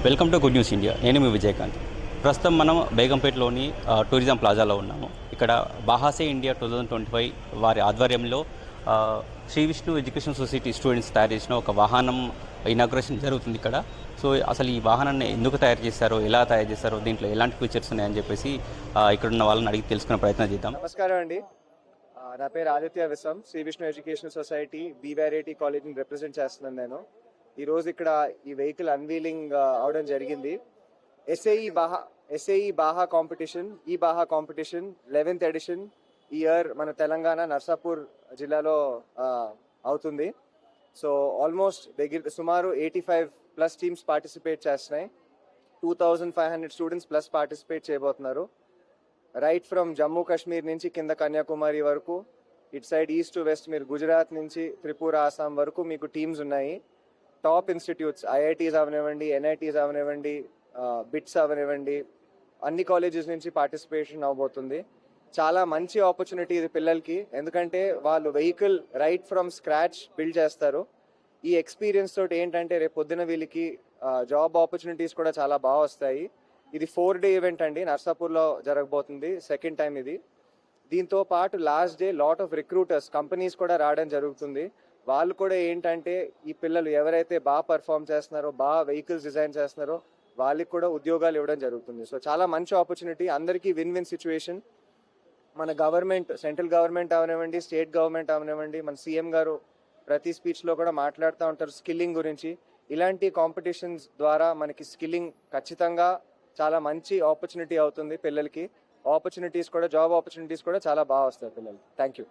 Welcome to good news India. నేను మీ విజయకాంత్. ప్రస్తుతం మనం బేగంపేటలోని టూరిజం ప్లాజాలో ఉన్నాము. ఇక్కడ బాహాసే ఇండియా 2025 వారి ఆధ్వర్యంలో Shri Vishnu education society students తయారు చేసిన ఒక వాహనం ఇనాగ్రేషన్ జరుగుతుంది ఇక్కడ. సో అసలు ఈ వాహనాన్ని ఎందుకు తయారు చేశారో, ఎలా తయారు చేశారో, దీంట్లో ఎలాంటి ఫీచర్స్ ఉన్నాయని చెప్పేసి ఇక్కడ ఉన్న వాళ్ళని అడిగి తెలుసుకునే ప్రయత్నం చేద్దాం. నమస్కారం అండి. నా పేరు Aditya Vishwam. Shri Vishnu education society BYIT కాలేజ్ని రిప్రజెంట్ చేస్తున్నాను నేను. ఈరోజు ఇక్కడ ఈ వెహికల్ అన్వీలింగ్ అవడం జరిగింది. ఎస్ఏఈ బాహా కాంపిటీషన్, ఈ బాహా కాంపిటీషన్ 11th ఎడిషన్ ఈ ఇయర్ మన తెలంగాణ నర్సాపూర్ జిల్లాలో అవుతుంది. సో ఆల్మోస్ట్ సుమారు 85+ టీమ్స్ పార్టిసిపేట్ చేస్తున్నాయి. 2500 స్టూడెంట్స్ ప్లస్ పార్టిసిపేట్ చేయబోతున్నారు. రైట్ ఫ్రమ్ జమ్మూ కాశ్మీర్ నుంచి కింద కన్యాకుమారి వరకు, ఇటు సైడ్ ఈస్ట్ టు వెస్ట్ మీరు గుజరాత్ నుంచి త్రిపుర, ఆసాం వరకు మీకు టీమ్స్ ఉన్నాయి. టాప్ ఇన్స్టిట్యూట్స్ ఐఐటీస్ అవనివ్వండి, ఎన్ఐటీస్ అవనివ్వండి, బిట్స్ అవనివ్వండి, అన్ని కాలేజెస్ నుంచి పార్టిసిపేషన్ అవబోతుంది. చాలా మంచి ఆపర్చునిటీ ఇది పిల్లలకి, ఎందుకంటే వాళ్ళు vehicle right from scratch build చేస్తారు. ఈ ఎక్స్పీరియన్స్ తోటి ఏంటంటే రేపు పొద్దున వీళ్ళకి జాబ్ ఆపర్చునిటీస్ కూడా చాలా బాగా వస్తాయి. ఇది 4-day ఈవెంట్ అండి, నర్సాపూర్లో జరగబోతుంది. సెకండ్ టైం ఇది. దీంతో పాటు last day lot of recruiters companies కూడా రావడం జరుగుతుంది. వాళ్ళు కూడా ఏంటంటే ఈ పిల్లలు ఎవరైతే బాగా పర్ఫామ్ చేస్తున్నారో, బాగా వెహికల్స్ డిజైన్ చేస్తున్నారో వాళ్ళకి కూడా ఉద్యోగాలు ఇవ్వడం జరుగుతుంది. సో చాలా మంచి ఆపర్చునిటీ, అందరికీ విన్ విన్ సిచ్యువేషన్. మన గవర్నమెంట్, సెంట్రల్ గవర్నమెంట్ అవనివ్వండి, స్టేట్ గవర్నమెంట్ అవనివ్వండి, మన సీఎం గారు ప్రతి స్పీచ్లో కూడా మాట్లాడుతూ ఉంటారు స్కిల్లింగ్ గురించి. ఇలాంటి కాంపిటీషన్స్ ద్వారా మనకి స్కిల్లింగ్ ఖచ్చితంగా చాలా మంచి ఆపర్చునిటీ అవుతుంది పిల్లలకి. జాబ్ ఆపర్చునిటీస్ కూడా చాలా బాగా వస్తాయి పిల్లలకి. Thank you.